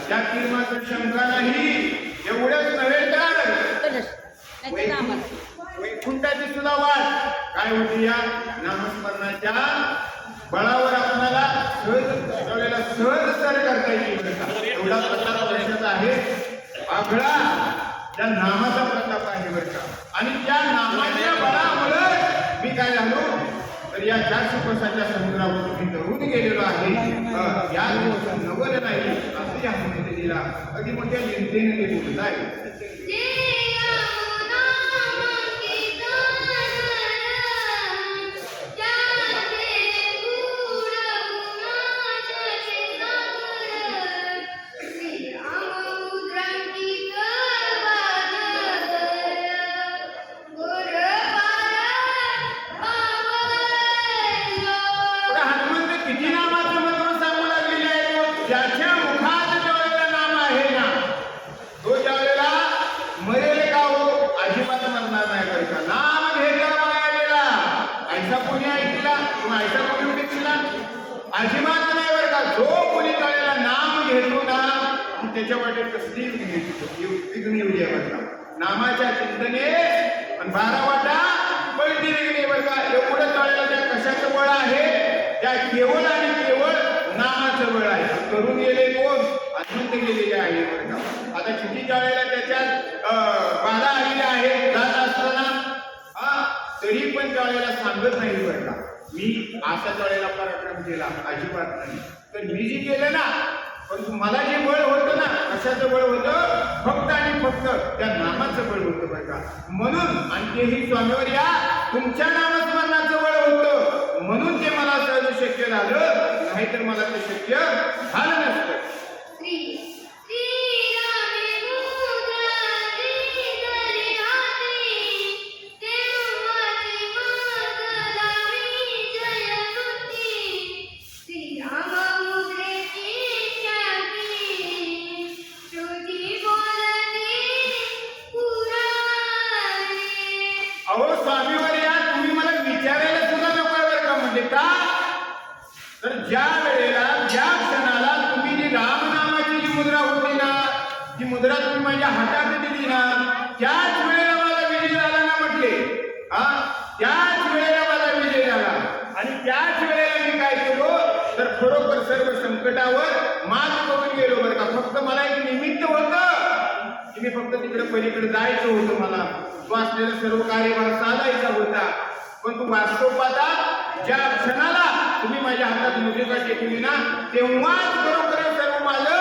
त्यातील मात्र शंका नाही. एवढंच नव्हे तर वैकुंठाची सुद्धा वाट काय होती या नामस्मरणाच्या बळावर आपल्याला सहज सर करता येईल. एवढा प्रताप वर्षाचा आहे. आगळा त्या नामाचा प्रताप आहे बरं का. आणि त्या नामाच्या बळामुळे मी काय झालो तर या 400 कोसाच्या समुद्रावर मी तरुण गेलेलो आहे. या नवल नाही असं या दिला अगदी मोठ्या चिंतेने ते बोलत आहे. अजिबात नाही बरं का. जो कोणी काळेला नाम घेतो ना त्याच्या वाटेत कसली विघ्न येऊ द्या बरं का. नामाच्या चिंतने आणि 12 वाटा पळती विघ्ने बरं का. एवढं काळेला त्या कशाचं बळ आहे. त्या केवळ आणि केवळ नामाचं बळ आहे. करून गेले कोण अनंत गेलेले आहे बरं का. आता चिठीच्या वेळेला त्याच्यात बाधा आलेल्या आहे जात असताना तरी पण त्यावेळेला सांगत नाही बरं का. मी अशा वेळेला पराक्रम केला अजिबात नाही. तर मी जे केलं ना पण मला जे बळ होतं ना कशाचं बळ होतं फक्त आणि फक्त त्या नामाचं बळ होतं बरं का. म्हणून आणि तेही स्वामीवर या तुमच्या नामस्मरणाचं बळ होतं म्हणून ते मला सहज शक्य झालं. नाहीतर मला ते शक्य झालं नसतं. अहो स्वामीवर या तुम्ही मला विचारायला सुद्धा नको बरं का. म्हणजे का तर ज्या वेळेला ज्या क्षणाला तुम्ही जी रामनामाची जी मुद्रा होती ना ती मुद्रा तुम्ही माझ्या हातात दिली ना त्याच वेळेला मला विजय झाला ना म्हटले. त्याच वेळेला मला विजय झाला. आणि त्याच वेळेला मी काय केलो तर खरोखर सर्व संकटावर मात करून गेलो बरं का. फक्त मला एक निमित्त होतं की मी फक्त तिकडे पलीकडे जायचं होतं. मला तो असलेला सर्व कार्यभार चालायचा होता. पण तू वास्तव पाहता ज्या क्षणाला तुम्ही माझ्या हातात मुद्रिका टेकली ना तेव्हाच खरोखर सर्व माझं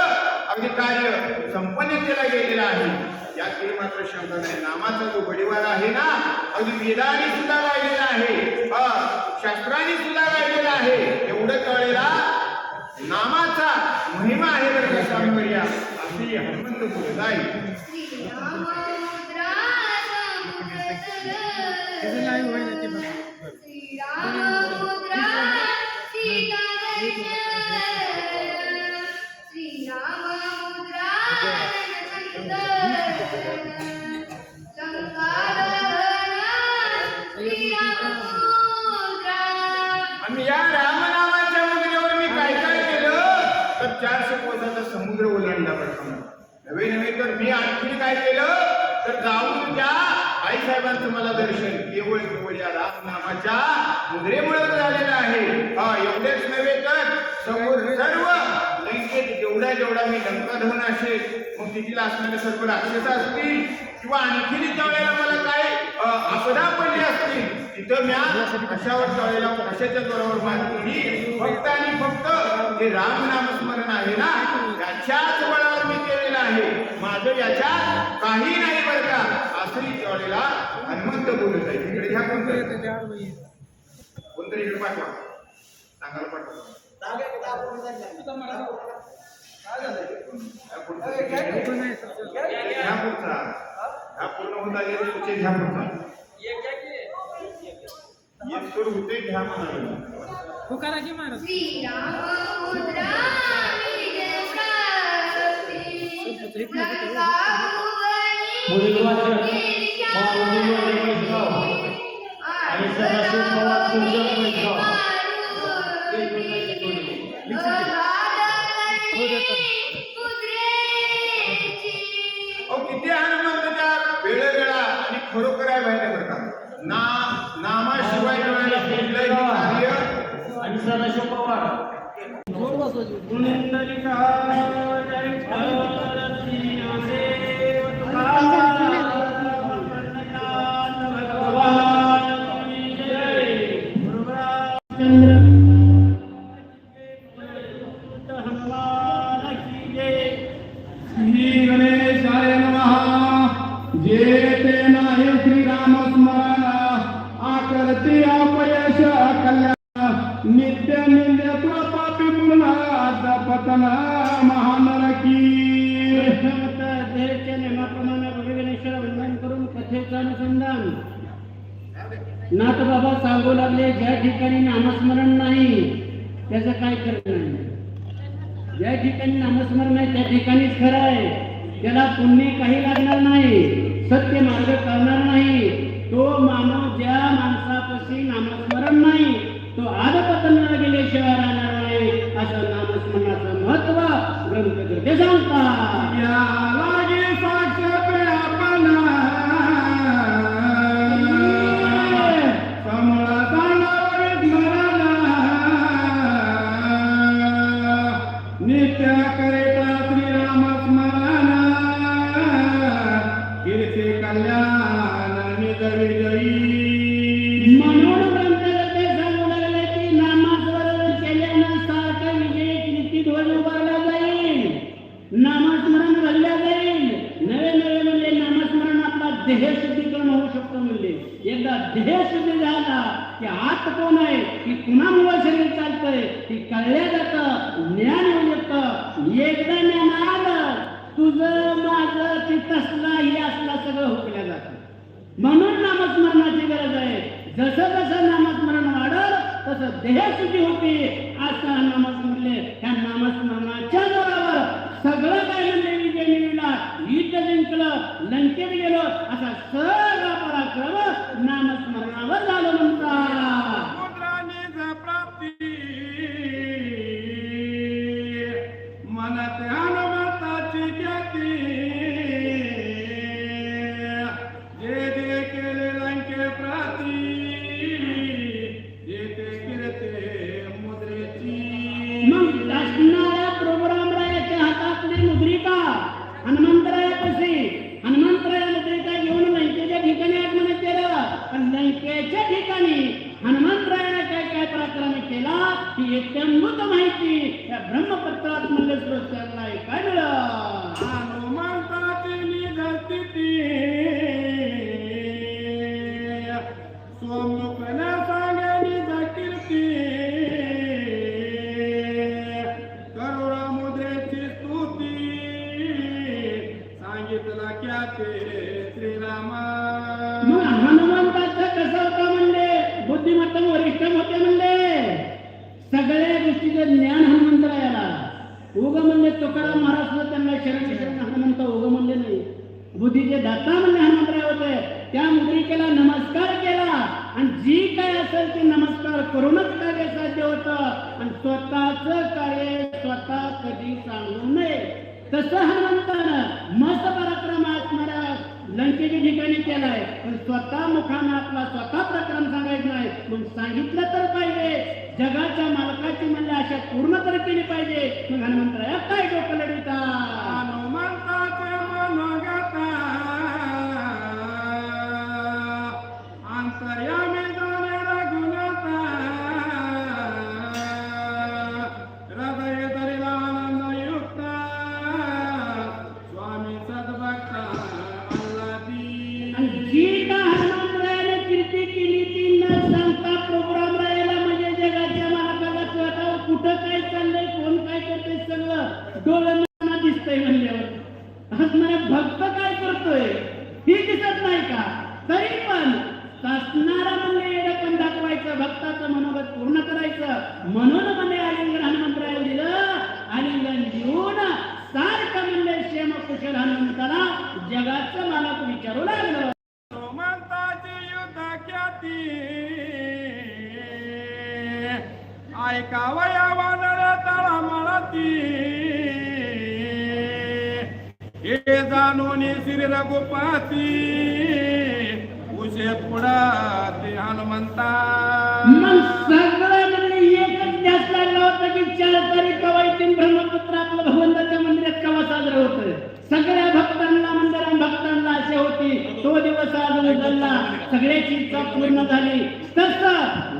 अगदी कार्य संपन्नतेला गेलेलं आहे. यात काही मात्र शंका नाही. नामाचा जो बळीवार आहे ना अगदी वेदाने सुद्धा गायलेला आहे. शास्त्राने सुद्धा गायलेला आहे. एवढं कळेला नामाचा महिमा आहे बरं का स्वामीवर या असे हनुमंत बोलत आहे. आम्ही या रामनामाच्या मुद्रेवर मी काय काय केलं तर 400 कोसाचा समुद्र ओलांडला बरं. नवे नव्हे तर मी आणखी काय केलं तर जाऊन त्या आईसाहेबांचं मला दर्शन केवळ केवळ या रामनामाच्या मुद्रेमुळे झालेलं आहे. एवढेच नव्हे तर समोर सर्व लंकेत जेवढा मी लंकाधन असेल मग तिथील असणारे सर्व राक्षस असतील किंवा आणखी ज्या वेळेला मला काय आपदा पडली असतील तिथं म्या कशावर त्यावेळेला कशाच्या जोरावर मात केली फक्त आणि फक्त हे रामनामस्मरण आहे ना याच्याच बळावर मी केलेलं आहे. माझं याच्यात काही नाही बरं का. असंही त्यावेळेला हनुमंत बोलत आहे. तिकडे घ्या कोणतरी इकडे पाठवा सांगायला पाठवा. घ्या पुढचा हा पूर्ण होता गेला तुझे घ्या पुढचा एक तर होते घ्या म्हणा पुकारा की महाराज खरोखर आहे माहिती आहे बरं का नामाशिवाय कुठलंही कार्य आणि सदाशिव पवार पुंडलिका श्री गणेशाय नमः। जेते नाही श्रीराम स्मरण आकर्ते अपयश कल्याण नित्य निंद्य पापी पुन्हा पतन महानरकी अध्यक्षाच्या नियमाप्रमाणे भगवानेश्वर वंदन करून कथेचं अनुसंधान नाथ बाबा सांगू लागले, ज्या ठिकाणी नामस्मरण नाही त्याचं काय करणं नाही. ज्या ठिकाणी नामस्मरण आहे त्या ठिकाणीच खरं आहे, त्याला पुण्य काही लागणार नाही, सत्य मार्ग कळणार नाही. तो मानव ज्या माणसापाशी नामस्मरण नाही तो आदपतनाला गेल्याशिवाय राहणार नाही. असं नामस्मरणाचं महत्व ग्रंथकर्ते सांगतात. या लागे साक्ष आपण कमळा तांडावर स्मरण नित्य करेता श्रीराम स्मरण कीर्ती कल्याण निज विजयी. म्हणून ग्रंथकर्ते सांगू लागले की नामस्मरण केल्यानं सारखा विजय कीर्ती ध्वज उभारला जाईल, नामस्मरण घडल्या जाईल. नवे नवे म्हणजे नामस्मरण आपला देह शुद्धीकरण होऊ शकतो. म्हणजे एकदा देह शुद्धी झाला की आत कोण आहे की कुणामुळे शरीर चालतंय ती कळल्या जातं, ज्ञान येऊ येतं. एकदा ज्ञान आलं तुझं माझं ती तसला हे असला सगळं हुकल्या जातं. म्हणून नामस्मरणाची गरज आहे. जसं जसं नामस्मरण वाढल तसं देहशुद्धी होते. असं नामस्मरले त्या नामस्मरणाच्या जोरावर सगळं काय म्हणजे विजय मिळवला, युद्ध जिंकलं, लंकेत गेलो, असा सगळा पराक्रम नामस्मरणावर झालं म्हणतात. मुद्रांनीच प्राप्ती मनात हनुमंताची ख्याती जे जे केले लंके प्राती जे ते कीर्ते मुद्रेची. मग असणाऱ्या प्रोग्रामरायाच्या हातातली मुद्रिका हनुमंतरायापाशी, हनुमंतराया मुद्रिका घेऊन लंकेच्या ठिकाणी आगमन केलं. पण लंकेच्या ठिकाणी हनुमंतरायाने काय काय पराक्रम केला ही इत्यंभूत माहिती या ब्रह्मपत्रात म्हणले स्रोतांना ऐकायला. हनुमंताची निधस्थिती सोमुखने सांगे निज कीर्ती करुण मुद्रेची स्तुती सांगितला क्या ते श्रीरामा. मग हनुमंताचं कसं होतं म्हणले, बुद्धिमत्ता वरिष्ठ होते म्हणले, सगळ्या गोष्टीचं ज्ञान हनुमंतरायाला. उग म्हणले तुकाराम महाराज त्यांना शरण शरण हनुमंत उग म्हणले नाही. बुद्धीचे दाता म्हणले हनुमंतराय होते. त्या मुद्रिकेला नमस्कार केला आणि जी काय असेल ते नमस्कार करूनच कार्य साध्य होतं. आणि स्वतःच कार्य स्वतः कधी सांगू नये. तसं हनुमंतानं मस्त पराक्रम असणाऱ्या लंकेच्या ठिकाणी केलाय, पण स्वतः मुखानं आपला स्वतः पराक्रम सांगायचं नाही. मग सांगितलं तर पाहिजे. जगाच्या मालकाची म्हणले अशा पूर्ण तर केली पाहिजे. मग हनुमंतराया काय डोकं लढविता. हनुमंताचे मनोगता अंतर्यामी जाणे रघुनाथा हृदय धरिला आनंदयुक्त स्वामी सद्भक्ता अल्लादी. जी का हनुमंतरायाने कीर्ती केली ती न सांगता प्रोग्राम राहिला म्हणजे जगाच्या मालकाला स्वतः कुठं काय चाललंय, कोण काय करतंय सगळं डोळ्यांना दिसतंय. म्हणल्यावर असणारा भक्त काय करतोय ही दिसत नाही का. तरी पण सासणारा म्हणले रकम दाखवायचं, भक्ताचं मनोगत पूर्ण करायचं म्हणून म्हणजे आलिंगन हनुमंतरायाला दिलं. आलिंगन देऊन सारखं म्हणले क्षेम कुशल हनुमंताला जगाचं मालक विचारू लागलं. हनुमंताची युद्ध ख्याती ऐकावया वानर तळमळती हे जाणून श्री रघुपती उशे पुढं ते हनुमंता मग सगळं म्हणजे एकच ध्यास लागला होता की 4 तारीख कवायतीन ब्रह्मपुत्र आपलं भगवंताच्या मंदिरात केव्हा साजरं होतं. सगळ्या भक्तांना भक्तांना असे होती तो दिवस आज उजळला, सगळ्याची इच्छा पूर्ण झाली. तसं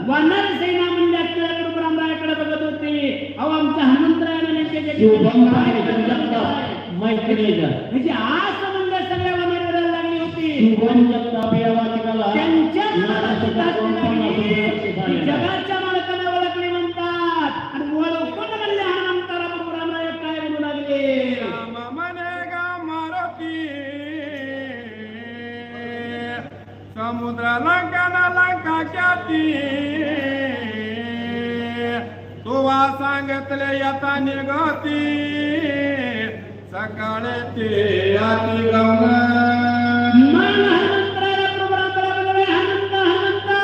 वानर सेना म्हणजे आपल्याकडे ब्रह्मरायाकडे बघत होती. अहो आमच्या हनुमंतरायाने म्हणजे आस म्हणजे सगळ्या वनराला लागली होती. त्यांच्या जगाच्या मालकाला ओळखले म्हणतात आणि ओळखून म्हणले हनुमंताला ब्रह्मराय काय म्हणू लागले. राम मने गा मारुती समुद्र लंकाना लंका ख्याती तुवा सांगितले यथा निघती सकाळी ते आती गंगा मन हनुमंतराला ब्रह्मरायाला बोलले, हनुमंता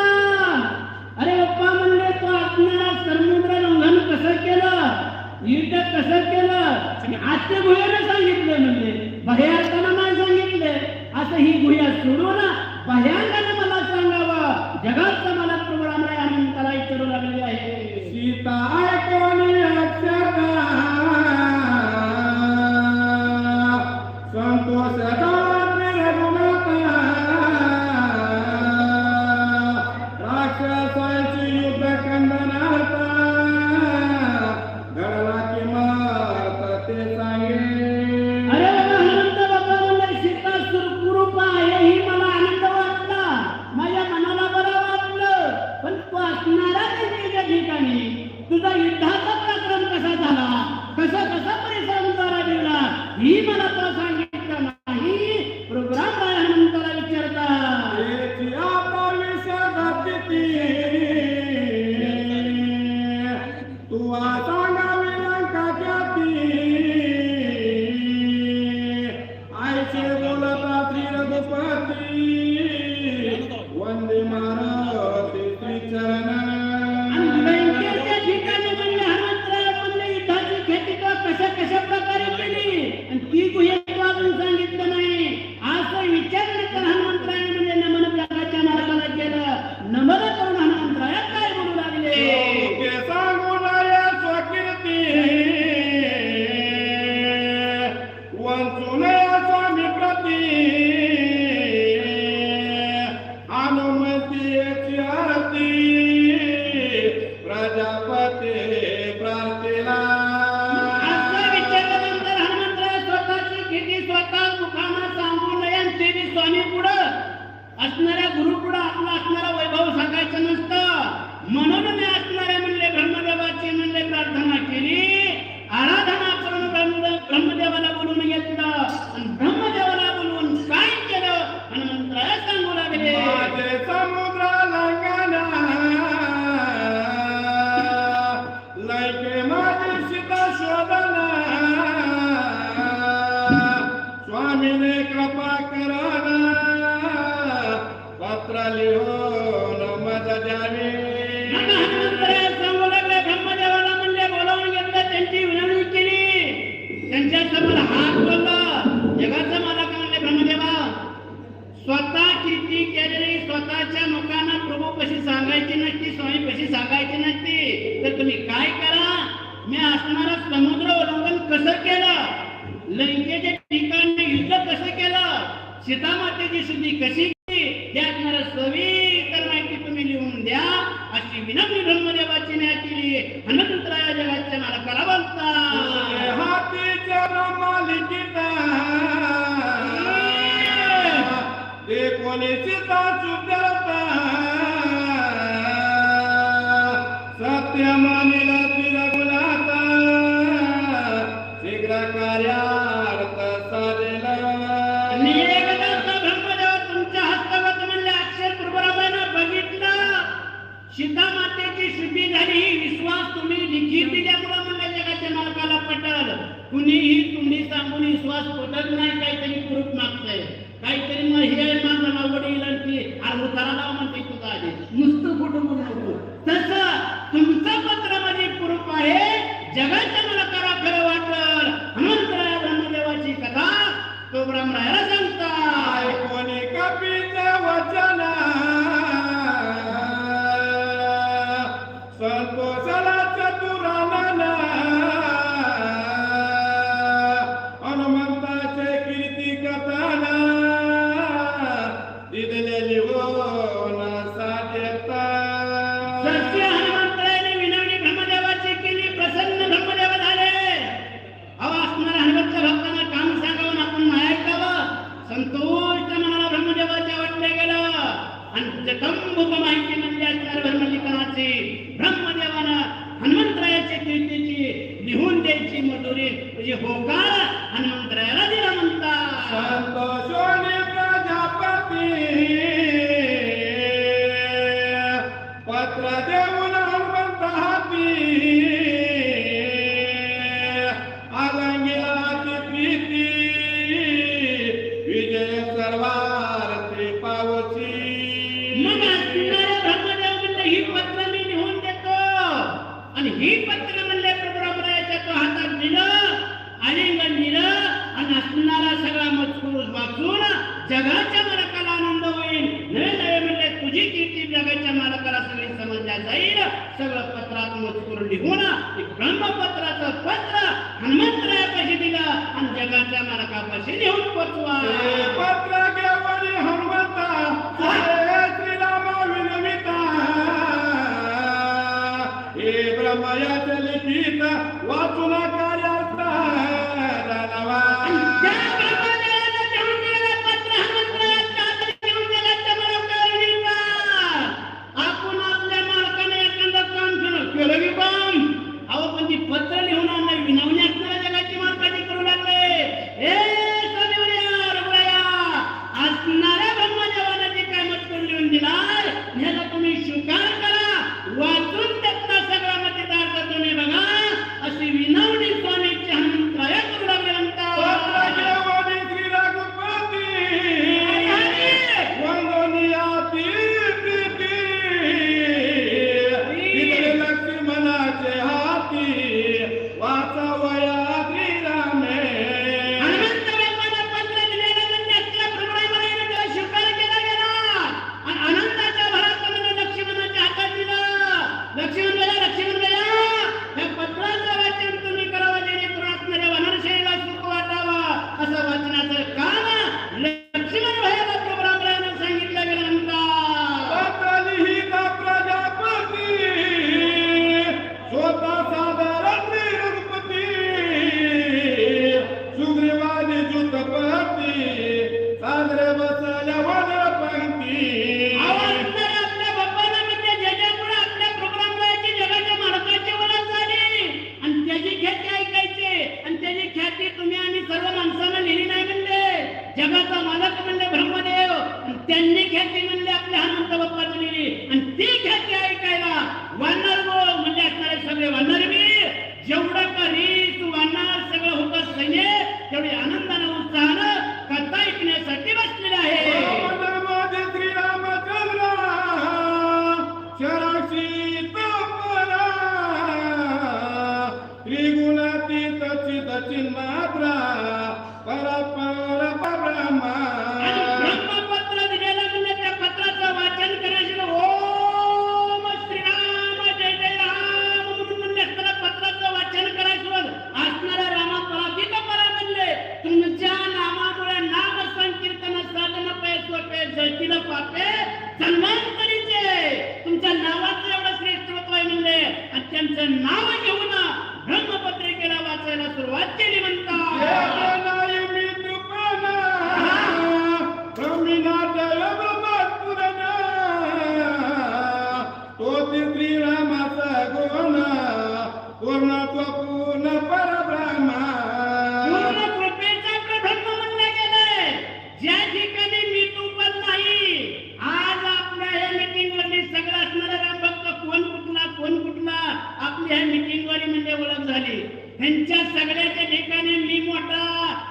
अरे बाप्पा म्हणले तो असणारा समुद्र लंघन कसं केलं, युद्ध कसं केलं आणि आजच्या गुह्याने सांगितलं. म्हणजे बाह्यांना नाही सांगितलं असं ही गुह्या सोडून बाह्यांना मला सांगावं. जगाचा मला ब्रह्मराय हनुमंताला विचारू लागले आहे. सीता ऐकून अक्षता संतोष राक्षसांची युद्ध कंदनाता घडला किंमत ते सांगे. अरे बाबा हनुमंत बाबा म्हणले सीता सुरकुरूप आहे ही मला आनंद वाटला, माझ्या मनाला बरं वाटलं. पण तू असणारा त्याच्या ठिकाणी तुझा युद्धाचा पराक्रम कसा झाला, कसा कसा परिसंचारा दिला ही मला तो सांगितलं नाही. ब्रह्मराय हनुमंताला विचारतात. याची आता विषदाती तू सांगावी लंका ख्याती आईचे बोलता श्री रघुपती वंदे मारुती श्रीचरण. आणि लंकेच्या ठिकाणी म्हणले हनुमंतराय म्हणले युद्धाची खेती तो कशा कशा प्रकारे केली आणि ती गुह्या तो अजून सांगितलं नाही. असं विचारलं हनुमंतराय म्हणजे नमन जगाच्या मार्गाला केलं. नमन करून हनुमंतराय काय बोलू लागले. ते सांगू नये स्वकीर्ती वंचू नये स्वामी प्रती हनुमतीची आरती प्रजापती प्रार्थीला. असं विचारल्यानंतर हनुमंतराय स्वतःची खेती स्वतः मुखानं सांगू नये आणि ते बी स्वामी पुढं असणाऱ्या गुरु पुढं आपला असणारा वैभव सांगायचं नसतं. म्हणून मी असणाऱ्या म्हणले ब्रह्मदेवाची म्हणले प्रार्थना केली, आराधना करून ब्रह्मदेवाला बोलून घेतलं आणि ब्रह्मदेवाला बोलून काय केलं हनुमंतराय सांगू लागले. माझे समुद्र लंघना लैके माझी सीता शोधना स्वामीने कृपा करना पत्र लिहून मज द्यावी. आता हनुमंतराय सांगू लागले. ब्रह्मदेवाला म्हणले बोलावून घेतलं, त्यांची विनवणी केली, त्यांच्या समोर हात जोडला. जगाचा मालक म्हणले ब्रह्मदेवा स्वतः कीर्ती केलेली स्वतःच्या मुखानं प्रभू कशी सांगायची नसती, स्वामी कशी सांगायची नसती, तर तुम्ही काय करा, मी असणारा समुद्र उल्लंघन कसं केलं, लंकेच्या ठिकाणी युद्ध कसं केलं, सीतामातेची शुद्धी कशी केली, त्या असणारा सविस्तर माहिती तुम्ही लिहून द्या अशी विनंती ब्रह्मदेवाची न्याय केली. हनुमंतराय जगाच्या मालकाला बोलतात. हातीच्या मालिकीता ते कोणी सीता सुधरता सत्य मानिला तिरगुलाता शीघ्र कार्यार्थ साधेला. आणि एकदा ब्रह्मदेव तुमच्या हस्तगत म्हणले अक्षर प्रभुरामानं बघितलं, सीता मातेची शुद्धी झाली, ही विश्वास तुम्ही लिखित दिल्यामुळे म्हणले जगाच्या मालकाला पटल. कुणीही तुम्ही सांगून विश्वास पटत नाही, काहीतरी प्रूफ मागतंय, काहीतरी मग हे माझा वडील आणि उतारा लाव म्हणते तुझा आधी नुसतं खोटं बोलतो. तसं तुमचं पत्रामध्ये प्रूफ आहे. जगाच्या मालकाला खरं वाटलं हनुमंतराय ब्रह्मदेवाची कथा तो ब्रह्मरायाला सांगता. कोणी कपीचे वचन आणि असणारा सगळा मजकूर वाचून जगाच्या मालकाला आनंद होईल. नवे नवे म्हणजे तुझी कीर्ती जगाच्या मालकाला सगळी समजल्या जाईल. सगळं पत्रात मजकूर लिहून एक ब्रह्मपत्राचं पत्र हनुमंतरायापाशी दिलं आणि जगाच्या मालकापाशी लिहून पोचवा. पत्र घेऊन हनुमंता श्रीराम विनमिता हे ब्रह्मयाचे लिखित वाचून कार्यार्थ जाणवा. त्या ब्रह्मदेवानं लिहून दिलेलं पत्र हनुमंतरायाच्या हातात लिहून दिल्याच्या मालकाला लिहितात. आपण आपल्या मालकाने एखादं काम केलं की काम अहो पण ती पत्र लिहून आणणं विनवणी असणाऱ्या जगाची मालकाची करू लागले. हे स्वामीवर्या रघुराया असणाऱ्या ब्रह्मदेवानं जे काय मजकूर लिहून दिलाय ह्याचा तुम्ही स्वीकार करा. वाचून त्यातला सगळा मतितार्थ तुम्ही बघा अशी विनवणी स्वामीची हनुमंतराया करू लागले म्हणतात. पत्र घेऊन श्री रघुपती वंदनीयाती प्रीती इकडे लक्ष्मणाचे हाती वाचवया श्रीरामे. हनुमंत बापानं पत्र दिलेलं म्हणजे असल्या प्रमाणे त्याला स्वीकार केला गेला आणि आनंदाच्या भरात म्हणजे लक्ष्मणाच्या हातात दिलं. लक्ष्मण भया या पत्राचं वाचन तुम्ही करावं जेणेकरून असणाऱ्या वनरशैला सुख वाटावं असं वाचनाचं काम लक्ष्मण भयाला प्रभुरामरायानं सांगितलं गेलं म्हणतात. पत्र लिहित प्रजापती स्वतः सादर श्री रघुपती सुग्रीवादी जुतपती सादरे बसल्या वनर पंक्ती. असणाऱ्या आपल्या बापानं म्हणजे ज्याच्यामुळे आपल्या प्रभुरामरायाची जगाच्या मालकाची ओळख झाली आणि त्याची ख्याती ऐकायची आणि त्याची ख्याती तुम्ही आणि सर्व माणसांना लिहिली नाही म्हणले. जगाचा मालक म्हणले ब्रह्मदेव आणि त्यांनी ख्याती म्हणले आपल्या हनुमंत बाप्पाची लिहिली आणि ती ख्याती ऐकायला वानर म्हणजे असणारे सगळे वानरवीर जेवढं का रीस वानर सगळं होतं सैन्य तेवढे आनंदानं उत्साहानं कथा ऐकण्यासाठी बसलेले आहे. वनमध्ये श्रीरामचंद्र शराक्षी तपरा त्रिगुणातीत चिन्मात्रा परपर ब्रह्मा. आणि ब्रह्मपत्र दिलेलं म्हणजे त्या पत्राचं वाचन करायचं ओम श्रीराम जय जय राम म्हणून म्हणजे असणाऱ्या पत्राचं वाचन करायचं. असणाऱ्या रामापराधिक परा म्हणले तुमच्या नामामुळे नाम संकीर्तन साधन पैसोपे जळतील पापे सन्मानकरीचे. तुमच्या नावाचं एवढं श्रेष्ठत्व आहे म्हणले आणि त्यांचं नाव घेऊन ब्रह्मपत्रिकेला वाचायला सुरुवात केली म्हणतात. नाही मी तुपना ब्रह्मीनाथ ब्रह्मपुरना तो श्रीरामाचा गुण पूर्णत्व पूर्ण परब्रह्मा. पूर्ण कृपेचा प्रब्रह्म म्हणलं गेलंय. ज्या ठिकाणी मी तू पण नाही. आज आपल्या या मीटिंग वरती सगळं असणारा भक्त कोण कुठला आपली ह्या मीटिंग वाली म्हणजे ओळख झाली. ह्यांच्या सगळ्याच्या ठिकाणी मी मोठा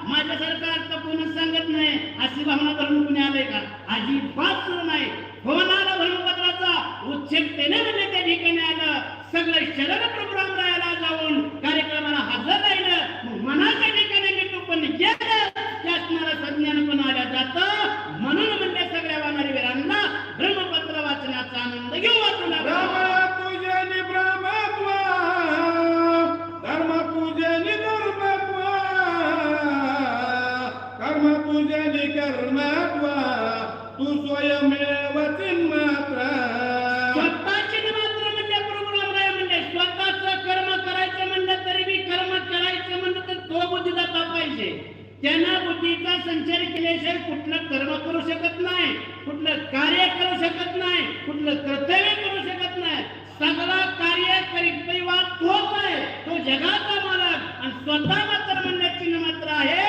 माझ्यासारखा अर्थ कोणच सांगत नाही अशी भावना धरून कुणी आलंय का? अजिबात सुरू नाही. होणारा ब्रह्मपत्राचा उच्छेदतेने म्हणजे त्या ठिकाणी आलं. सगळं शरण प्रभुरामरायाला जाऊन कार्यक्रमाला हजर राहिलं. मग मनाच्या ठिकाणी मी तू पण गेलं त्या असणारा संज्ञान पण आल्या जातं. म्हणून म्हणजे सगळ्या वानरी वीरांना ब्रह्मपत्र वाचण्याचा आनंद घेऊ वाचू लागला. ब्रह्म तुझे नि ब्रह्मत्व धर्म तुझे नि धर्मत्व कर्म तुझे नि कर्मत्व तू स्वयमेव चिन्मात्र. स्वतःची मात्र म्हणजे प्रभुरामराय म्हणजे स्वतःच कर्म करायचं म्हणलं तरी बी कर्म करायचं म्हणलं तर तो बुद्धीदाता पाहिजे. त्यानं बुद्धीचा संचार केल्याशिवाय कुठलं कर्म करू शकत नाही, कुठलं कार्य करू शकत नाही, कुठलं कर्तव्य करू शकत नाही. सगळं कार्य करीत तोच आहे. तो जगाचा मालक आणि स्वतः मात्र म्हणण्याची मात्र आहे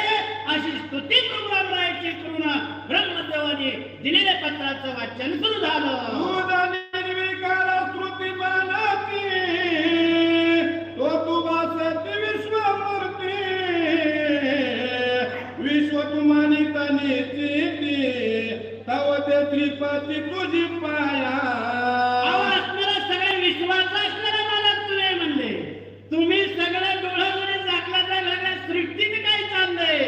अशी स्तुती प्रभुरामरायाची करून ब्रह्मदेवाने दिलेल्या पत्राचं वाचन सुरू झालं. तुझा निर्विकार स्मृती मानती तो तू वासती विश्वमूर्ती विश्व तुमानित निश्चिती तव ते त्रिपती तुझी पाया. सगळे विश्वास असणारा मालक तुम्ही म्हणले. तुम्ही सगळं डोळ्यामध्ये झाकल्याच्या घरात सृष्टीत काय चाललंय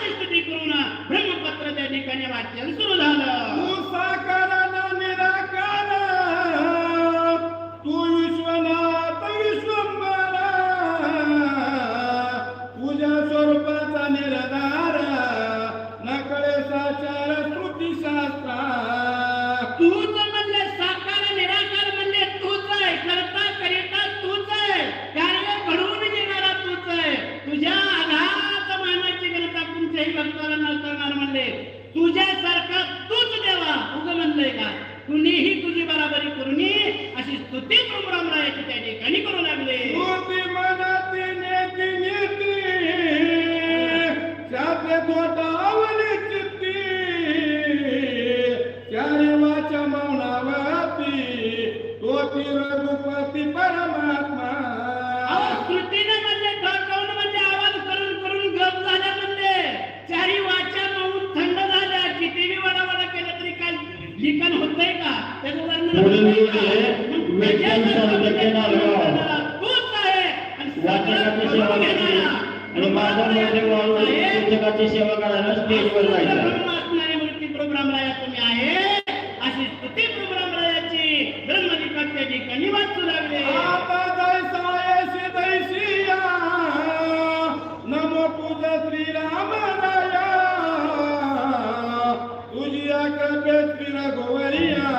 स्तुती करून ब्रह्मपत्र त्या ठिकाणी वाचन सुरू झालं. तू साकार ना निराकार, तू विश्वनाथ विश्वंभरा, तुझ्या स्वरूपाचा निराधार, नकळे साचार श्रुती शास्त्रा. तूच म्हणले साकार निराकार म्हणले तूच आहे, करता करिता तूच आहे, कार्य घडवून घेणारा तूच आहे. तुझ्या अगाध मानाची गणता कोणत्याही भक्ताला न करणार म्हणले. तुझ्यासारखा तूच देवा उग म्हणलंय का? कुणीही तुझी बराबरी करून अशी स्तुती प्रभुरामरायाची त्या ठिकाणी करू लागले. श्रुती मनाती नेती नेती, शास्त्रे तोटावली चित्ती, चारी वाचा मौनावती, तोती रघुपती परमात्मा. स्तुतीने म्हणले ढळकवून म्हणजे आवाज करून करून गप झाल्या म्हणले. चारी वाचा मौन थंड झाल्या. कितीही वडावडा केलं तरी काय लिखाण होतंय का? त्याचं वर्णन होतंय का? मग त्याच्यासारखं म्हणजे तूच आहे आणि सगळं करून घेणारा. आणि माझा मध्ये पुस्तकाची सेवा करायला स्टेजवर जायचं. ब्रह्म असणारी मूर्ती प्रभुरामराया तुम्ही आहे अशी स्तुती प्रभुरामरायाची ब्रह्मलिखात त्या ठिकाणी वाचू लागले. आता जैसा येसी दैसिया, नमो तुझ श्रीरामराया, तुझिया कृपे श्री रघुवरिया,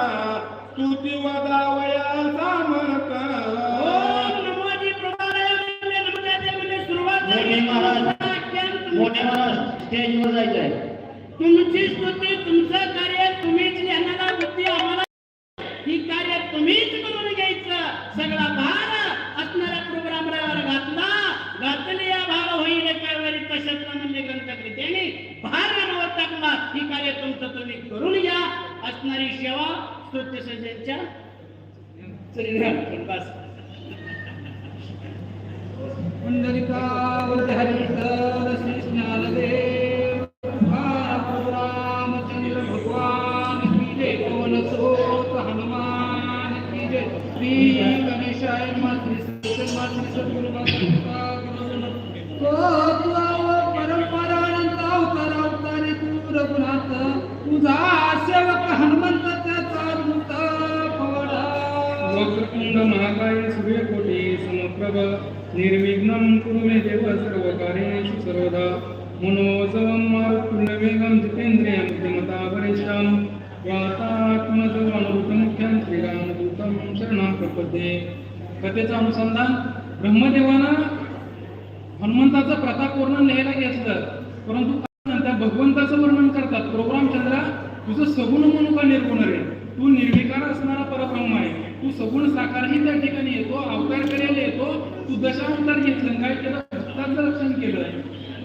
स्तुती वदावया समर्थ. ओम नमोजी प्रभुरामराया म्हणले नमस्ते म्हणजे सुरुवात मोठे महाराज स्टेजवर जायचंय. तुमची स्तुती तुमचं कार्य तुम्हीच ज्ञानाला बुद्धी आम्हाला ही कार्य तुम्हीच करून घ्यायचं. सगळा भार असणाऱ्या प्रभुरामरायावर घातली या भार होईल एकावेळी तशातला म्हणजे ग्रंथकृत्याने भार मनावर टाकला. ही कार्य तुमचं तुम्ही करून घ्या. असणारी सेवा स्तुती सज्जनच्या चरणी बस. पुंडलिकावरती हरिहर श्री ज्ञानदेव रामचंद्र भगवान की जय. पवन सोत हनुमान की जय. श्री गणेशाय नमः. श्री सद्गुरु परंपरा अनंत अवतार अवतारी तू रघुनाथ, तुझा सेवक हनुमंत त्याचा दूत पवडा. वक्रतुंड महाकाय सूर्यकोटी समप्रभ, निर्विघ्नं कुरु मे देव सर्वकार्येषु सर्वदा. मनोजवं मारुतुल्यवेगं जितेन्द्रियं बुद्धिमतावरिष्ठं, वातात्मजं अनुरूतमुख्यं श्रीरामदूतं शरणं प्रपद्ये. कथेचं अनुसंधान. ब्रह्मदेवानं हनुमंताचं प्रताप वर्णन लिहायला घेतलं, परंतु नंतर भगवंताचं वर्णन करतात. प्रभुरामचंद्रा, तुझं सगुण म्हणून का निर्गुण रे? तू निर्विकार असणारा परब्रह्म आहे. तू सगुण साकारही त्या ठिकाणी येतो, अवतार करायला येतो. तू दशावतार घेतलं, काय केलं? भक्ताचं रक्षण केलं.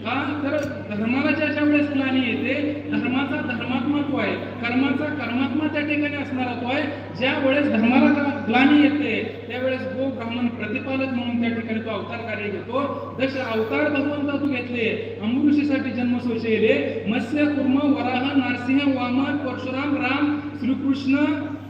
का तर धर्माला ज्या वेळेस ग्लानी येते, धर्माचा धर्मात्मत्व आहे, कर्माचा कर्मात्मा त्या ठिकाणी असणारा तो आहे. ज्या वेळेस धर्माला ग्लानी येते त्यावेळेस गो ब्राह्मण प्रतिपालक म्हणून त्या ठिकाणी तो अवतार कार्य घेतो. दश अवतार भगवंता तू घेतले. अमृषीसाठी जन्म सोशेले, मत्स्य कुर्म वराह नारसिंह वामन परशुराम राम श्रीकृष्ण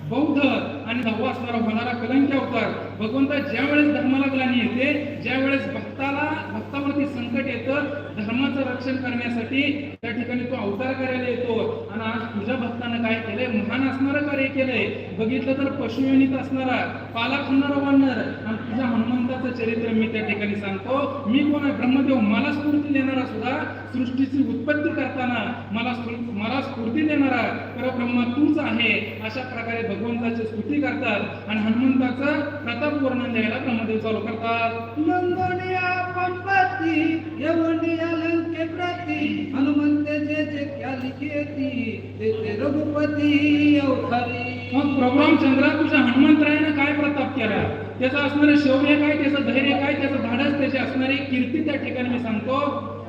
बौद्ध आणि दहावा असणारा होणारा कलंकी अवतार. भगवंता ज्या वेळेस धर्माला ग्लानी येते, ज्या वेळेस भक्तावरती संकट येतं, धर्माचं रक्षण करण्यासाठी त्या ठिकाणी तो अवतार करायला येतो. आणि आज तुझ्या भक्तानं काय केलंय? महान असणारं कार्य केलंय. बघितलं तर पशुयोनीत असणारा, पाला खाणारा वानर, आणि तुझ्या हनुमंताचं चरित्र मी त्या ठिकाणी सांगतो. मी कोण आहे? ब्रह्मदेव. मला स्फूर्ती देणारा सुद्धा, सृष्टीची उत्पत्ती करताना मला स्फूर्ती देणारा परब्रह्म तूच आहे. अशा प्रकारे भगवंताची स्तुती करतात आणि हनुमंताचं प्रताप वर्णन द्यायला ब्रह्मदेव चालू करतात. लंगोनिया पंपती यवनिया लंके प्रती, हनुमंते जे जे क्या लिखेती, ते रघुपती अवतारी. मग प्रभुरामचंद्रा, तुझ्या हनुमंतरायानं काय प्रताप केला? त्याचं असणारे शौर्य काय, त्याचं धैर्य काय, त्याचं धाडस, त्याची असणारी कीर्ती त्या ठिकाणी मी सांगतो.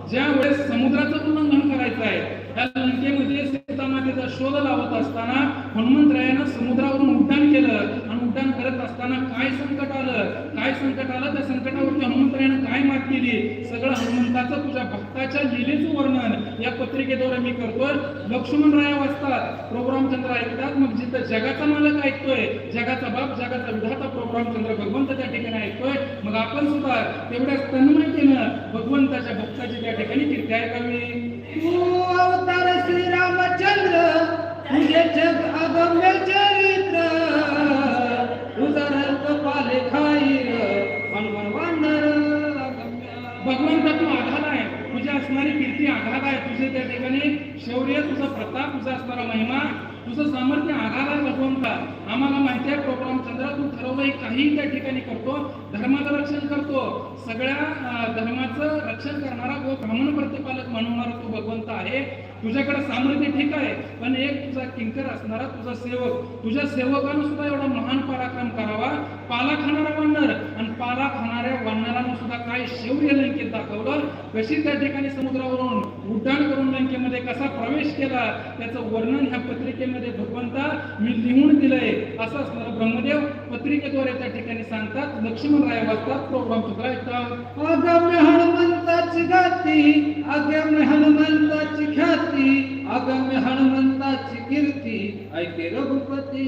ज्या वेळेस समुद्राचं उल्लंघन करायचं आहे, त्या लंकेमध्ये सीतामातेचा शोध लावत असताना हनुमंतरायानं समुद्रावरून उड्डाण केलं. आणि उड्डाण करत असताना काय संकट आलं, त्या संकटावरती हनुमंतरायानं काय मात केली, सगळं हनुमंताचं तुझ्या भक्ताच्या लीलेचं वर्णन या पत्रिकेद्वारे मी करतोय. लक्ष्मणराया वाचतात, प्रभुरामचंद्र ऐकतात. मग जिथं जगाचा मालक ऐकतोय, जगाचा बाप, जगाचा विधाता प्रभुरामचंद्र भगवंत त्या ठिकाणी ऐकतोय, मग आपण सुद्धा तेवढ्याच तन्मयतेनं भगवंताच्या भक्ताची त्या ठिकाणी कीर्ती ऐकावी. जग अगम्य चरित्र तुझा रंग पाले खाईर हनुमान वानर अगम्य. भगवंता तू आघात आहे, तुझी असणारी कीर्ती आघात आहे, तुझे त्या ठिकाणी शौर्य, तुझा प्रताप, तुझा असणारा महिमा, तुझं सामर्थ्य आघात आहे भगवंता. आम्हाला माहिती आहे प्रोग्राम चंद्र तू ठरवलंय काही त्या ठिकाणी करतो, धर्माचं रक्षण करतो, सगळ्या धर्माचं रक्षण करणारा व ब्राह्मण प्रतिपालक म्हणणारा तू भगवंत आहे. तुझ्याकडे सामर्थ्य ठीक आहे, पण एक तुझा किंकर असणारा तुझा सेवक, तुझ्या सेवकानं सुद्धा एवढा महान पराक्रम करावा. पाला खाणारा वानर आणि पाला खाणाऱ्या वानरानं सुद्धा काय शौर्य लंकेत दाखवलं, कशी त्या ठिकाणी समुद्रावरून उड्डाण करून लंकेमध्ये कसा प्रवेश केला, त्याचं वर्णन ह्या पत्रिकेमध्ये भगवंता मी लिहून दिलंय असं असणारं ब्रह्मदेव पत्रिकेद्वारे त्या ठिकाणी सांगतात. लक्ष्मण राय वाचतात, प्रोग्राम तुका ऐकतात. अगम्य हनुमंताची गाती, अगम्य हनुमंताची ख्याती, अगम्य हनुमंताची कीर्ती, ऐके रघुपती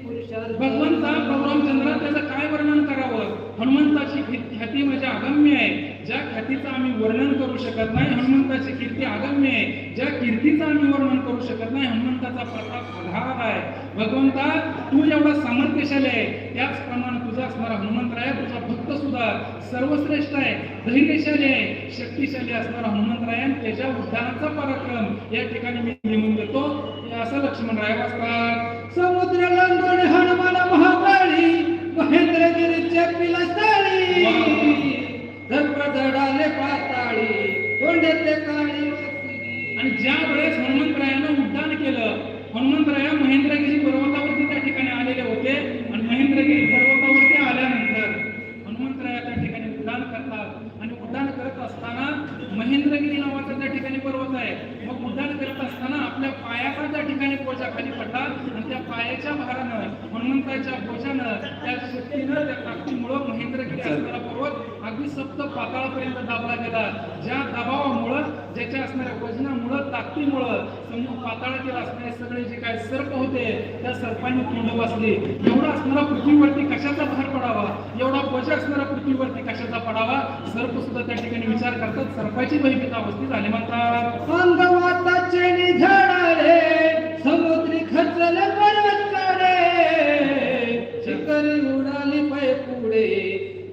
पुरुषार्थ. भगवंता प्रोग्राम चंद्र त्याचं काय वर्णन करावं. हनुमंताची ख्याती म्हणजे अगम्य आहे, ज्या ख्यातीचं आम्ही वर्णन करू शकत नाही. हनुमंताची कीर्ती अगम्य आहे, ज्या कीर्तीचं आम्ही वर्णन करू शकत नाही. हनुमंताचा प्रताप अगाध आहे. भगवंता तू एवढा सामर्थ्यशाली आहे, त्याचप्रमाणे तुझा असणारा हनुमंतराय तुझा भक्त सुद्धा सर्वश्रेष्ठ आहे, धैर्यशाली आहे, शक्तिशाली असणारा हनुमंतराय आणि त्याच्या उद्धाराचा पराक्रम या ठिकाणी मी लिहून देतो. असं लक्ष्मण राय वाचतात. समुद्र लंघून हनुमान महाबळी, महेंद्रगिरीच्या पिलास्थळी, धडाले पाताळी, तोंडेतले काळी वासुरी. आणि ज्या वेळेस हनुमंतरायानं उड्डाण केलं, हनुमंतराया महेंद्रगिरी पर्वतावरती त्या ठिकाणी आलेले होते आणि महेंद्रगिरी पर्वतावरती आल्यानंतर हनुमंतराया त्या ठिकाणी उड्डाण करतात आणि उड्डाण करत असताना महेंद्रगिरी नावाचा त्या ठिकाणी पर्वत आहे. मग उड्डाण करत असताना आपल्या पायाचा त्या ठिकाणी बोजा खाली पडला आणि त्या पायाच्या भारानं, हनुमंताच्या बोजानं, त्या शक्तीनं, त्या ताकदीमुळं महेंद्रगिरी असणारा पर्वत अगदी सप्त पाताळापर्यंत दाबला गेला. ज्या दबावामुळं, ज्याच्या असणाऱ्या वजनामुळं, ताकदीमुळं पाताळातील असणारे सगळे जे काय सर्प होते त्या सर्पांनी तोंड वाचले. एवढा असणारा पृथ्वीवरती कशाचा भार पडावा, एवढा बोजा असणारा पृथ्वीवरती कशाचा पडावा. सर्प सुद्धा त्या ठिकाणी विचार करतात, सर्पाची भयभीत अवस्थी झाली म्हणतात. अंगवाताचे निझाडाले, समुद्री खचल पर्वताळे, शिखरी उडाली पाय पुढे,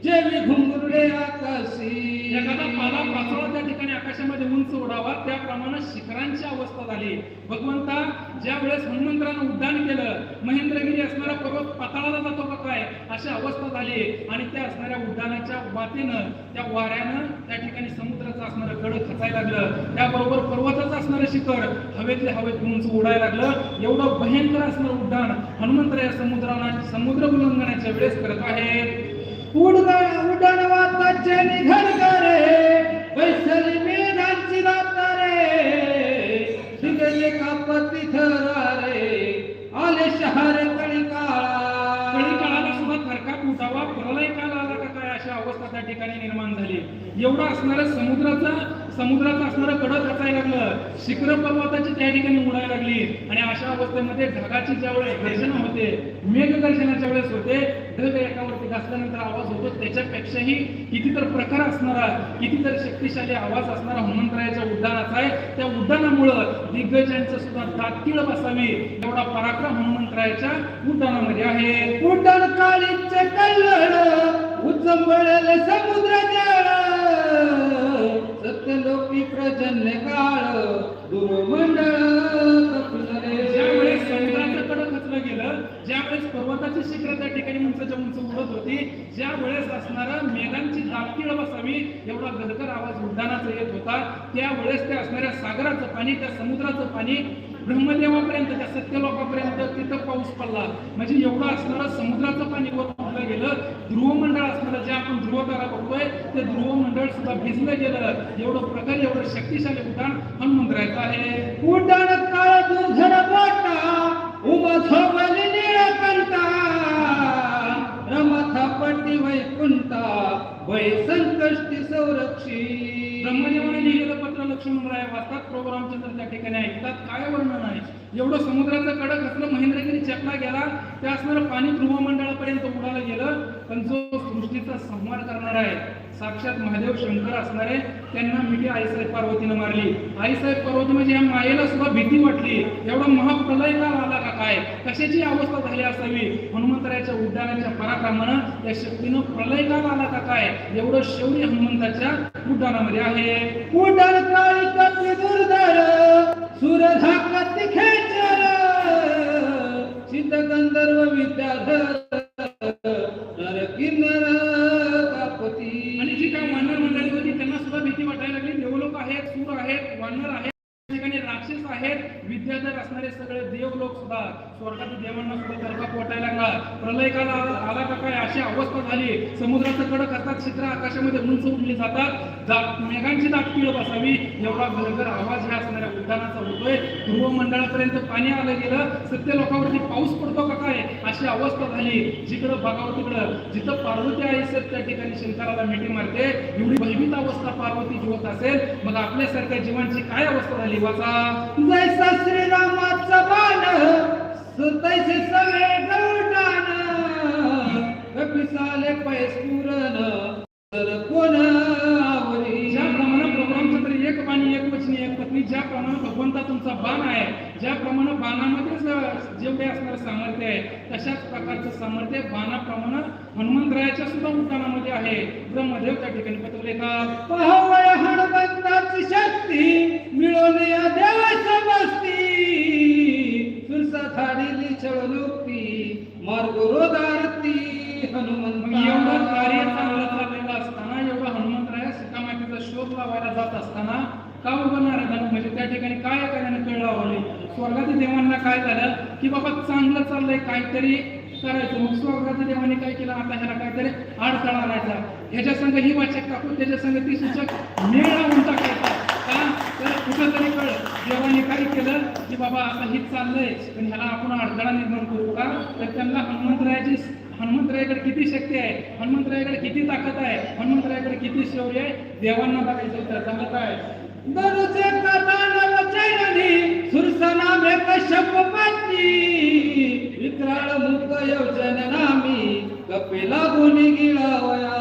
जेवी घुंगरुडे आकाशी. एखादा पाला पाचोळा त्या ठिकाणी आकाशामध्ये उंच उडावा, त्याप्रमाणे शिखरांची अवस्था झाली. भगवंता ज्या वेळेस हनुमंतरानं उड्डाण केलं, महेंद्रगिरी असणारा पर्वत पाताळाला जातो का काय अशी अवस्था झाली. आणि त्या असणाऱ्या उड्डाणाच्या वाटेनं, त्या वाऱ्यानं त्या ठिकाणी समुद्राचं असणारं गड खचायला लागलं, त्याबरोबर पर्वताचं असणारं शिखर हवेतले हवेत उंच उडायला लागलं. एवढं भयंकर असणारं उड्डाण हनुमंत या समुद्र उल्लंघनाच्या वेळेस करत आहेत. उड्डाण वाताचे निघाल करे, वैसली मेघांची दातारे, शिगले कापती थरारे, आले शहर कळी काळाला सुद्धा थरकाप उठावा, प्रलय काळ आला का काय अशा अवस्था त्या ठिकाणी निर्माण झाली. एवढं असणारं समुद्राचं असणारं कडक खचायला लागलं, शिखर पर्वताची त्या ठिकाणी उडायला लागली. आणि अशा अवस्थेमध्ये ढगाची ज्या वेळेस गर्जना होते, मेघ गर्जनाच्या वेळेस होते, ढग एकावरती घासल्यानंतर आवाज होतो, त्याच्यापेक्षाही कितीतर प्रकार असणारा, कितीतर शक्तिशाली आवाज असणारा हनुमंतरायाच्या उड्डाणाचा आहे. त्या उड्डाणामुळं दिग्गजांचं सुद्धा ताकीळ बसावी एवढा पराक्रम हनुमंतरायाच्या उड्डाणामध्ये आहे. उड्डाण काळीचे कल्लड, उचंबळले समुद्र जळ, सत्यलोकी प्रजन्य काळ, दुर्मंडळ कपिलरे. ज्यावेळेस समुद्राचं कडं खचलं गेलं, ज्यावेळेस पर्वताची शिखर त्या ठिकाणी उंचच्या उंच उडत होती, ज्या वेळेस असणारा मेघांची दाटीळ बसावी एवढा गदगद आवाज उड्डाणाचा येत होता, त्यावेळेस त्या असणाऱ्या सागराचं पाणी, त्या समुद्राचं पाणी ब्रह्मदेवापर्यंत, त्या सत्यलोकापर्यंत तिथं पाऊस पडला. म्हणजे एवढं असणारं समुद्राचं पाणी वर उडलं गेलं. ध्रुवमंडळ असणारं, जे आपण ध्रुवतारा बघतोय ते ध्रुवमंडळ सुद्धा भिजलं गेलं. एवढं प्रकारे एवढं शक्तिशाली उड्डाण हनुमंतरायाचं आहे. उड्डाण काळ दुर्धर वाटा, उभा झोपली निळकंठा, रमथा पट्टी वैकुंठा, भय संकष्टी संरक्षी. ब्रह्मदेवाने लिहिलेलं पत्र लक्ष्मणराय वाचतात, प्रभू रामचंद्र त्या ठिकाणी ऐकतात. काय वर्णन आहे, एवढं समुद्राचं कडक असलं, महेंद्रगिरी चकला गेला, ते असणारं पाणी ध्रुवमंडळापर्यंत उडालं गेलं. पण जो सृष्टीचा संहार करणार आहे साक्षात महादेव शंकर असणारे, त्यांना मिठी आईसाहेब पार्वतीनं मारली. आईसाहेब पार्वती म्हणजे या मायेला सुद्धा भीती वाटली. एवढा महाप्रलय काल आला का काय, कशाची अवस्था झाली असावी. हनुमंतरायाच्या उड्डाणाच्या पराक्रमानं त्या शक्तीनं प्रलय काल आला का काय, एवढं शौर्य हनुमंताच्या उड्डाणामध्ये आहे. उड्डाण काळी कपी दुर्धर सुरधाकती खेचर सिद्ध गंधर्व विद्याधर नर किन्नर कापती. आणि जी काय वानर मंडळी होती त्यांना सुद्धा भीती वाटायला लागली. देवलोक आहेत, सूर आहेत, वानर आहेत, ठिकाणी राक्षस आहेत, विद्याधर असणारे सगळे देवलोक सुद्धा, स्वर्गातील देवांना सुद्धा तर्का वाटायला लागला. प्रलय काल आला का काय अशी अवस्था झाली. समुद्राचं कडक असतात, चित्र आकाशामध्ये उंच उडली जातात, मेघांची दाटपिळ बसावी एवढा गरगर आवाज ह्या असणाऱ्या उड्डाणाचा होतोय. ध्रुव मंडळापर्यंत पाणी आलं गेलं, सत्य लोकांवरती पाऊस पडतो का काय अशी अवस्था झाली. जिकडं बघावं तिकडं, जिथं पार्वती आई त्या ठिकाणी शंकराला मिठी मारते. एवढी भयभीत अवस्था पार्वती जीवत असेल, मग आपल्यासारख्या जीवांची काय अवस्था झाली. वाचा, जैसा श्रीरामाचा बाण तैसे सगळे गवटान कपिसाले पैस्फुरन तर कोण आवरी. ज्याप्रमाणे प्रोग्रामचं तर एक बाणी एक वचनी एक पत्नी, ज्याप्रमाणे भगवंता तुमचा बाण आहे, ज्याप्रमाणे बाणामध्येच जेवढे असणारं सामर्थ्य आहे, तशाच प्रकारचं सामर्थ्य बाणाप्रमाणे हनुमंतरायाच्या सुद्धा उड्डाणामध्ये आहे. ब्रह्मदेव त्या ठिकाणी पटवले का, पहावय हनुमंताची शक्ती मिळवून या देवाच्या बसती सुरसा थाडीली छळनुक्ती मार्ग रोदारती मग एवढं हनुमंत. कार्य चांगलं चाललेलं असताना, एवढं हनुमंतराया सीतामातेचा शोध लावायला जात असताना का उभारणार म्हणजे त्या ठिकाणी काय करायला कळ लावले. स्वर्गातील देवांना काय झालं की बाबा चांगलं चाललंय, काहीतरी करायचं. मग स्वर्गाच्या देवाने काय केलं, आता ह्याला काहीतरी अडथळा आणायचा, ह्याच्या संघ ही वाचक टाकून त्याच्या संघ ती सूचक मेळ लावून टाकायचा. का तर कुठंतरी कळ देवाने काय केलं की बाबा आता हे चाललंय, पण ह्याला आपण अडथळा निर्माण करू का. तर त्यांना हनुमंतरायाकडे किती शक्ती आहे, हनुमंतरायाकडे किती ताकद आहे, हनुमंतरायाकडे किती शौर्य आहे, देवांना बघायचं होतं. झालं काय, दरचे कदानव चैनी सुरसना मे कश्यप पत्नी विक्राळ मुक्त योजन नामी कपिला गुणी गिळावया.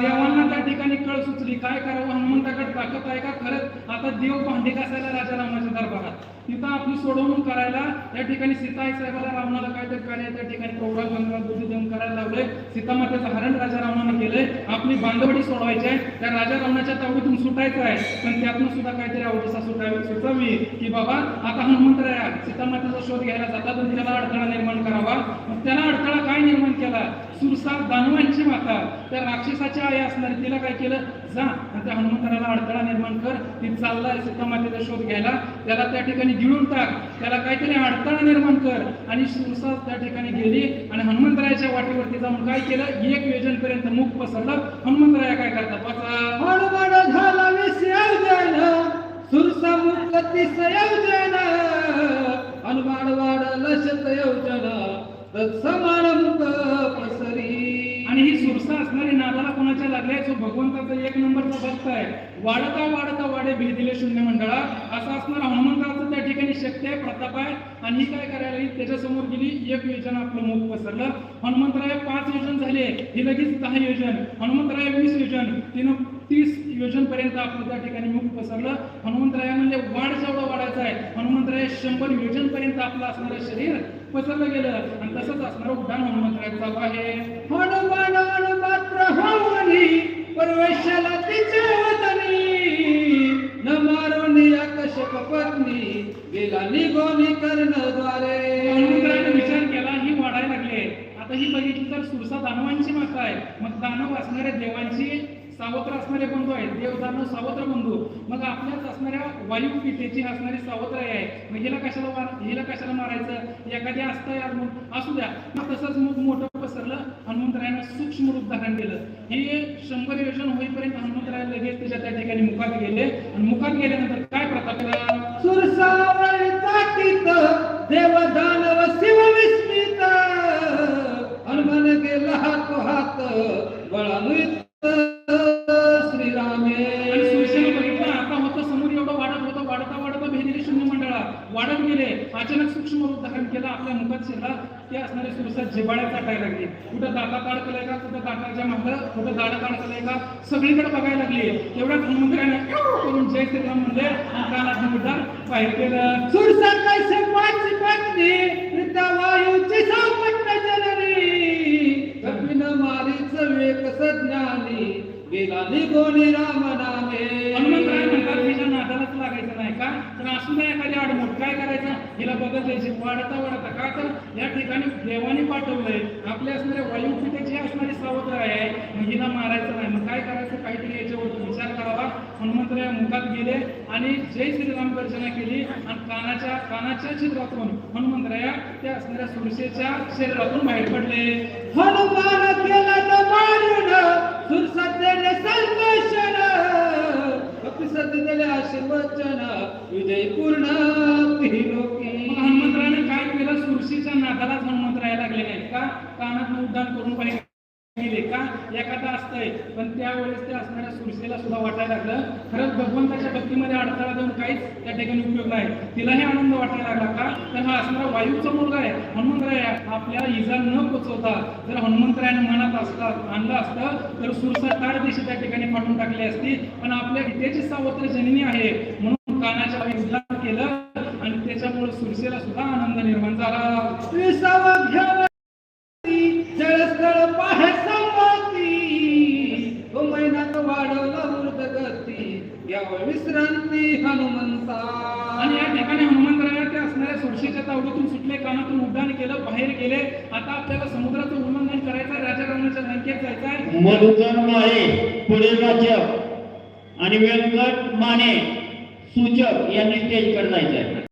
देवांना त्या ठिकाणी कळ सुचली, काय करावं. हनुमंताकडे ताकद आहे का खरंच. आता देव भांडी घासायला राजा रामाच्या दरबारात, तिथं आपली सोडवणूक करायला त्या ठिकाणी सीता आई साहेबाला रावणाला काहीतरी कार्य त्या ठिकाणी प्रौढा बुद्धी देऊन करायला लावलंय. सीतामातेचं हरण राजा रावणाने केलंय. आपली बांधवडी सोडवायची आहे, त्या राजा रावणाच्या तावडीतून सुटायचं आहे, पण त्यातून सुद्धा काहीतरी आवडीचा सुचावी की बाबा आता हनुमंतराया सीतामातेचा शोध घ्यायला जातात, पण त्याला अडथळा निर्माण करावा. मग त्याला अडथळा काय निर्माण केला, सुरसा दानवांची माता त्या राक्षसाची आई असणार, तिला काय केलं, जा आणि त्या हनुमंतराला अडथळा निर्माण कर. ती चाललाय सीतामातेचा शोध घ्यायला, त्याला त्या ठिकाणी गिळून टाक, त्याला काहीतरी अडथळा निर्माण कर. आणि सुरसा त्या ठिकाणी गेली आणि हनुमंतरायाच्या वाटेवरती जाऊन काय केलं, एक योजनपर्यंत मुख पसरलं. हनुमंतराया काय करतात, वाचा, हनुमान झाला विसयोजन सुरसा मुक्ती संयोजन हनुमान वाढलं शत योजन तत्समान मुख पसरी. आणि ही सुरसा असणारी नादाला कोणाच्या लागल्या, जो भगवंताचा एक नंबरचा भक्त आहे. वाढता वाढता वाढे भेदिले शून्य मंडळा, असं असणार हनुमंताचं त्या ठिकाणी शक्ती आहे, प्रताप आहे. आणि ही काय करायला लागली, त्याच्यासमोर गेली, एक योजन आपलं मुख पसरलं. हनुमंतराय 5 योजन झाले, ही लगेच 10 योजन, हनुमंतराय 20 योजन, तिनं 30 योजन पर्यंत आपलं त्या ठिकाणी मुख पसरलं. हनुमंतराया म्हणजे वाढ जेवढं वाढायचं आहे, हनुमंतराय 100 योजन पर्यंत आपलं असणारं शरीर पसरलं गेलं. आणि तसंच असणारं उड्डाण हनुमंतरायाचं चालू आहे. हनुमान मात्र होऊनी परवेशाला तिच्या वदनी न मारून या कश्यप पत्नी गेला निघोनी कर्णद्वारे. हनुमंतरायाने विचार केला, ही वाढायला लागली. आता ही बघितली तर सुरसा दानवांची माता आहे, मग दानव असणाऱ्या देवांची सावत्र असणारे बंधू आहेत, देव दानव सावत्र बंधू. मग आपल्याच असणाऱ्या वायू पितेची असणारी सावत्र आहे, मग हिला कशाला मारायचं, एखादी असतं असू द्या. मग तसंच मग मोठं पसरलं. हनुमंतरायानं सूक्ष्म रूप धारण केलं. हे 100 योजन होईपर्यंत हनुमंतराय लगेच त्या ठिकाणी मुखात गेले. आणि मुखात गेल्यानंतर काय प्रताप केला, सुरसावळी चाटीत देव दानव शिव विस्मित हनुमान गेला हात हात बळानुत श्रीरामे. आणि सुरसेनं बघितलं, आता होतं समोर एवढं वाढत गेले. अचानक सूक्ष्म रूप धारण केलं. आपल्या मुखात शिरला. ते असणारे सुरसात जिव्हाळ्यात चाटायला लागले. कुठं दातात अडकलंय का, कुठं दाताच्या मागं, कुठं दाढात अडकलंय का, सगळीकडे बघायला लागले. तेवढ्यात हनुमंतरायाने करून जय श्रीराम म्हणले. कानात मुद्दाम बाहेर केलं. सुरसात कैसे पाच पत्नी वृद्धा वायूची सापट जननी कपिन मारीच वेक सज्ञानी गेला निघोनी राम नामे. हनुमंतराय म्हणतात हिच्या नादालाच लागायचं नाही का, तर असू द्या एखादी आडमोड. काय करायचं, हिला बघत जायची वाढता वाढता. का तर या ठिकाणी देवाने पाठवलंय. आपल्या असणाऱ्या वायुपीठाची असणारी सावत्र आहे, मग हिला मारायचं नाही. मग काय करायचं, काहीतरी याच्यावर विचार करावा. हनुमंतराय मुखात गेले आणि जय श्रीराम गर्जना केली आणि कानाच्या छिद्रातून हनुमंतराया त्या असणाऱ्या सुरसेच्या शरीरातून बाहेर पडले. हनुमान केला तो मारून सुरसत्तेने संतोषण कपिसत दिले आशीर्वचन विजय पूर्ण त्रिलोकी. मग हनुमंतरायाने काय केलं, सुरशीच्या नादालाच हनुमंतराया लागले नाहीत का, कानात उड्डाण करून बाहेर गेले का. एखादा असतंय पण त्यावेळेस ते असणाऱ्या सुरसेला सुद्धा वाटायला लागलं खरंच भगवंताच्या भक्तीमध्ये अडथळा देऊन काहीच त्या ठिकाणी उपयोग नाही. तिलाही आनंद वाटायला लागला का, तर हा असणारा वायूचा मुलगा आहे हनुमंतराय. आपल्याला इजा न पोचवता जर हनुमंतरायाने मनात आणलं असतं तर सुरसा तार दिशे त्या ठिकाणी पाठवून टाकली असती. पण आपल्या गीतेची सावत्र जननी आहे म्हणून कानाच्या उड्डाण केलं आणि त्याच्यामुळे सुरसेला सुद्धा आनंद निर्माण झाला. विसावघ्या जळस्थळ पाहे संमती तो महिन्यात वाढवला वृद्धगती यावर विश्रांती हनुमंता. आणि या ठिकाणी हनुमंतराया त्या असणाऱ्या सुरशीच्या तावडीतून सुटले, कानातून उड्डाण केलं, बाहेर गेले. आता आपल्याला समुद्राचं उल्लंघन करायचं, राजा रावणाच्या लंकेत जायचंय. मधुकर माळे पुढे वाचक आणि व्यंकट माने सूचक यांनी स्टेजकडे जायचं आहे.